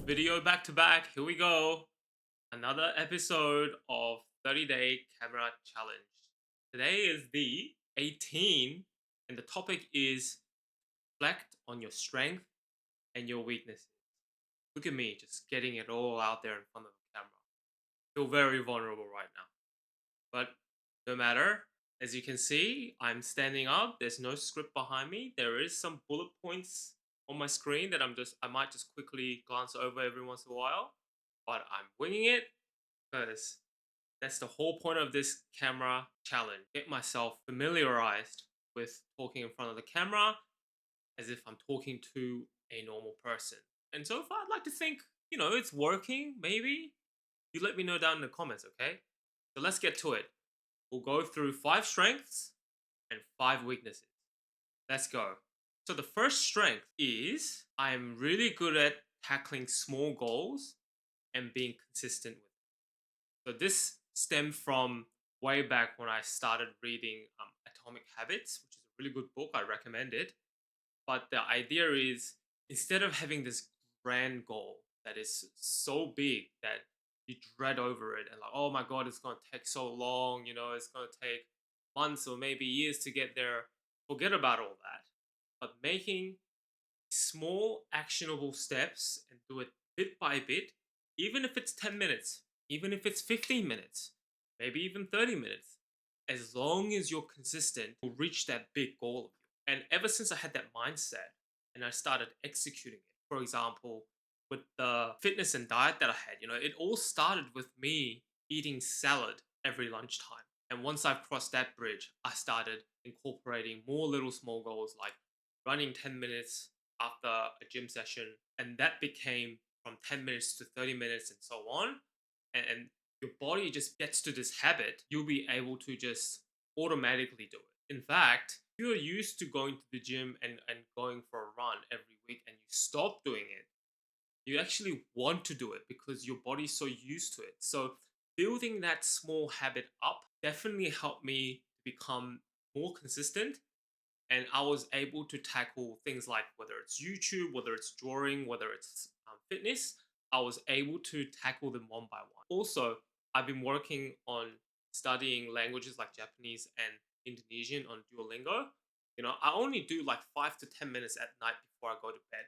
video back to back. Here we go. Another episode of 30-day camera challenge. Today is the 18 and the topic is reflect on your strength and your weaknesses. Look at me just getting it all out there in front of the camera. Feel very vulnerable right now. But no matter, as you can see, I'm standing up. There's no script behind me. There is some bullet points on my screen that I might just quickly glance over every once in a while. But I'm winging it because that's the whole point of this camera challenge. Get myself familiarized with talking in front of the camera as if I'm talking to a normal person. And so far, I'd like to think, it's working, maybe. You let me know down in the comments, okay? So let's get to it. We'll go through 5 strengths and 5 weaknesses. Let's go. So the first strength is I'm really good at tackling small goals and being consistent with it. So this stemmed from way back when I started reading Atomic Habits, which is a really good book. I recommend it. But the idea is instead of having this grand goal that is so big that you dread over it and like, oh my god, it's gonna take so long, it's gonna take months or maybe years to get there. Forget about all that. But making small actionable steps and do it bit by bit, even if it's 10 minutes, even if it's 15 minutes, maybe even 30 minutes, as long as you're consistent, you'll reach that big goal of yours. And ever since I had that mindset and I started executing it, for example, with the fitness and diet that I had, it all started with me eating salad every lunchtime. And once I've crossed that bridge, I started incorporating more little small goals like running 10 minutes after a gym session. And that became from 10 minutes to 30 minutes and so on. And your body just gets to this habit, you'll be able to just automatically do it. In fact, if you're used to going to the gym and going for a run every week and you stop doing it, you actually want to do it because your body's so used to it. So building that small habit up definitely helped me become more consistent, and I was able to tackle things like whether it's YouTube, whether it's drawing, whether it's fitness. I was able to tackle them one by one. Also, I've been working on studying languages like Japanese and Indonesian on Duolingo. I only do like 5 to 10 minutes at night before I go to bed.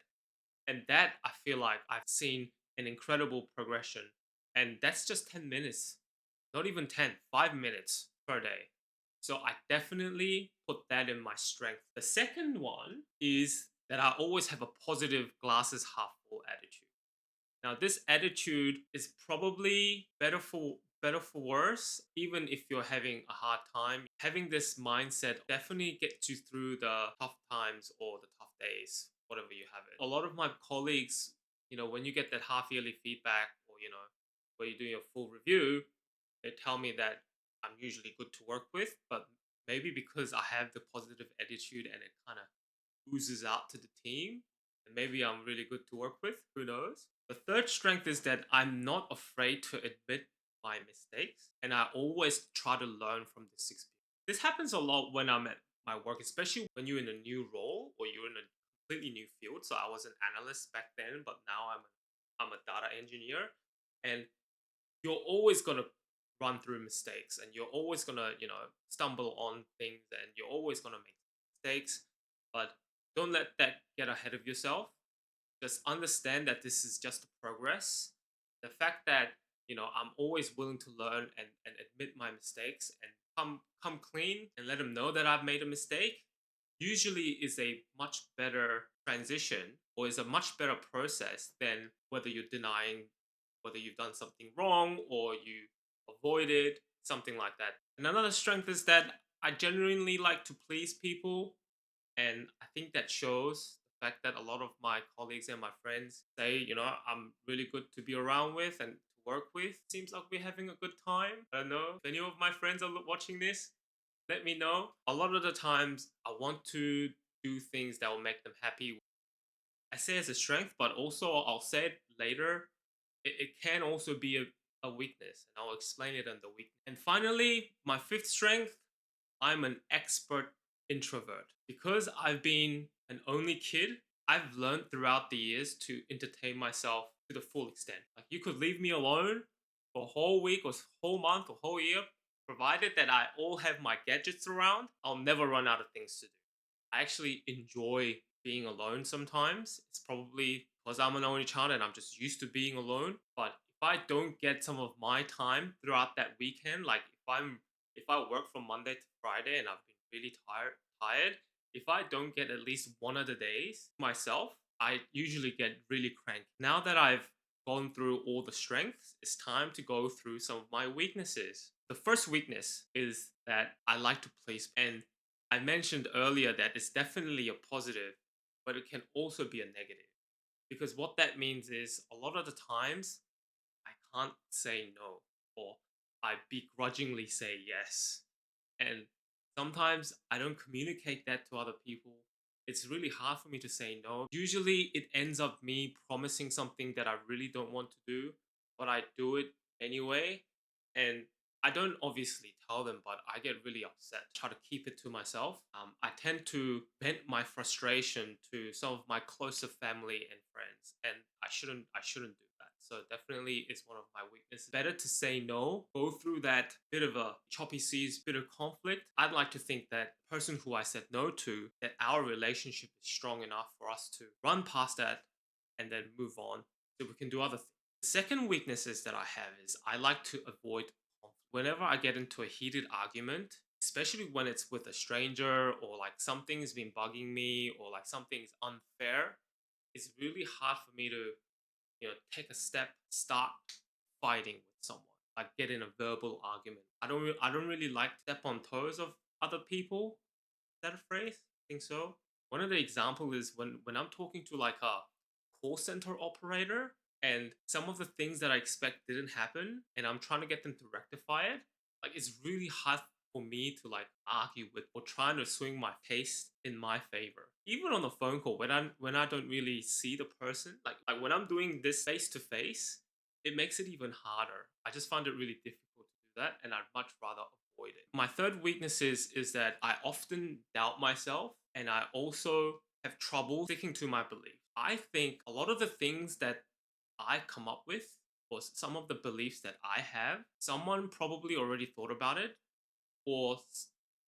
And that I feel like I've seen an incredible progression. And that's just 10 minutes, not even 10, 5 minutes per day. So I definitely put that in my strength. The second one is that I always have a positive glasses half full attitude. Now this attitude is probably better for worse, even if you're having a hard time. Having this mindset definitely gets you through the tough times or the tough days, whatever you have it. A lot of my colleagues, when you get that half yearly feedback or, where you're doing a full review, they tell me that I'm usually good to work with, but maybe because I have the positive attitude and it kind of oozes out to the team, and maybe I'm really good to work with. Who knows? The third strength is that I'm not afraid to admit my mistakes, and I always try to learn from this experience. This happens a lot when I'm at my work, especially when you're in a new role or you're in a completely new field. So I was an analyst back then, but now I'm a data engineer, and you're always gonna run through mistakes and you're always gonna stumble on things and you're always gonna make mistakes, but don't let that get ahead of yourself. Just understand that this is just a progress. The fact that I'm always willing to learn and admit my mistakes and come clean and let them know that I've made a mistake usually is a much better transition or is a much better process than whether you're denying whether you've done something wrong or you avoided something like that. And another strength is that I genuinely like to please people, and I think that shows the fact that a lot of my colleagues and my friends say, I'm really good to be around with and to work with. Seems like we're having a good time. I don't know if any of my friends are watching this. Let me know. A lot of the times, I want to do things that will make them happy. I say it's a strength, but also I'll say it later. It can also be a weakness, and I'll explain it on the weakness. And finally, my fifth strength, I'm an expert introvert. Because I've been an only kid, I've learned throughout the years to entertain myself to the full extent. Like you could leave me alone for a whole week or whole month or whole year, provided that I all have my gadgets around, I'll never run out of things to do. I actually enjoy being alone sometimes. It's probably because I'm an only child and I'm just used to being alone. But if I don't get some of my time throughout that weekend, like if I work from Monday to Friday and I've been really tired, if I don't get at least one of the days myself, I usually get really cranky. Now that I've gone through all the strengths, it's time to go through some of my weaknesses. The first weakness is that I like to place, and I mentioned earlier that it's definitely a positive, but it can also be a negative. Because what that means is a lot of the times I can't say no, or I begrudgingly say yes. And sometimes I don't communicate that to other people. It's really hard for me to say no. Usually it ends up me promising something that I really don't want to do, but I do it anyway. And I don't obviously tell them, but I get really upset. Try to keep it to myself. I tend to vent my frustration to some of my closer family and friends, and I shouldn't do that. So definitely it's one of my weaknesses. Better to say no, go through that bit of a choppy seas, bit of conflict. I'd like to think that the person who I said no to, that our relationship is strong enough for us to run past that and then move on so we can do other things. The second weaknesses that I have is I like to avoid conflict. Whenever I get into a heated argument, especially when it's with a stranger or like something's been bugging me or like something's unfair, it's really hard for me to take a step, start fighting with someone, like get in a verbal argument. I don't really like to step on toes of other people. Is that a phrase? I think so. One of the example is when I'm talking to like a call center operator and some of the things that I expect didn't happen and I'm trying to get them to rectify it. Like it's really hard for me to like argue with or trying to swing my case in my favor. Even on the phone call when I don't really see the person, like when I'm doing this face to face, it makes it even harder. I just find it really difficult to do that and I'd much rather avoid it. My third weakness is that I often doubt myself and I also have trouble sticking to my belief. I think a lot of the things that I come up with or some of the beliefs that I have, someone probably already thought about it or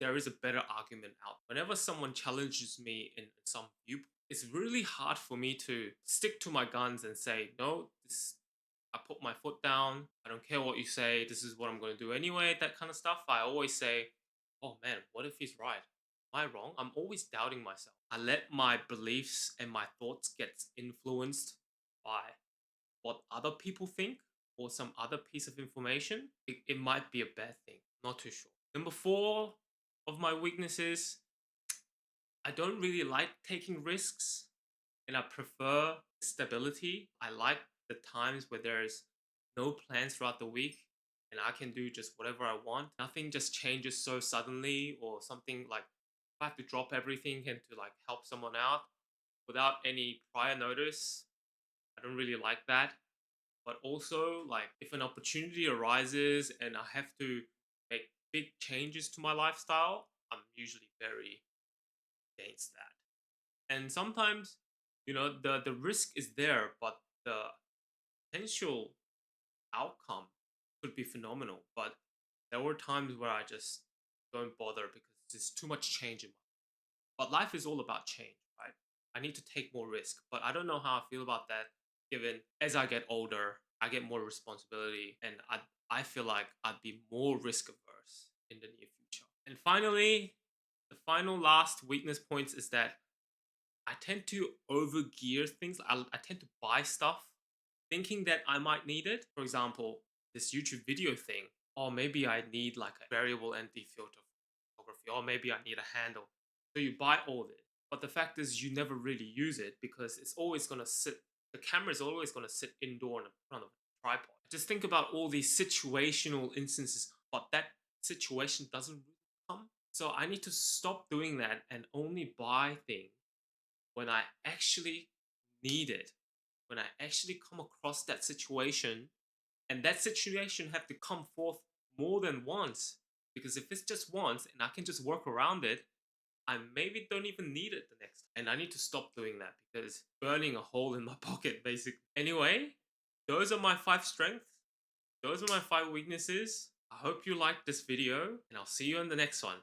there is a better argument out. Whenever someone challenges me in some viewpoint, it's really hard for me to stick to my guns and say, no, this, I put my foot down. I don't care what you say. This is what I'm going to do anyway, that kind of stuff. I always say, oh man, what if he's right? Am I wrong? I'm always doubting myself. I let my beliefs and my thoughts get influenced by what other people think or some other piece of information. It might be a bad thing. Not too sure. Number four of my weaknesses, I don't really like taking risks and I prefer stability. I like the times where there's no plans throughout the week and I can do just whatever I want. Nothing just changes so suddenly or something like if I have to drop everything and to like help someone out without any prior notice. I don't really like that. But also, like, if an opportunity arises and I have to make big changes to my lifestyle, I'm usually very against that. And sometimes, the risk is there, but the potential outcome could be phenomenal. But there were times where I just don't bother because there's too much change in my life. But life is all about change, right? I need to take more risk. But I don't know how I feel about that given as I get older, I get more responsibility and I feel like I'd be more risk averse in the near future. And finally, the final last weakness points is that I tend to overgear things. I tend to buy stuff thinking that I might need it. For example, this YouTube video thing. Or maybe I need like a variable ND filter for photography. Or maybe I need a handle. So you buy all this. But the fact is you never really use it because it's always going to sit, the camera is always going to sit indoor in front of a tripod. Just think about all these situational instances, but that situation doesn't really come. So I need to stop doing that and only buy things when I actually need it, when I actually come across that situation, and that situation have to come forth more than once. Because if it's just once and I can just work around it, I maybe don't even need it the next time. And I need to stop doing that because burning a hole in my pocket, basically. Anyway, those are my 5 strengths. Those are my 5 weaknesses. I hope you liked this video, and I'll see you in the next one.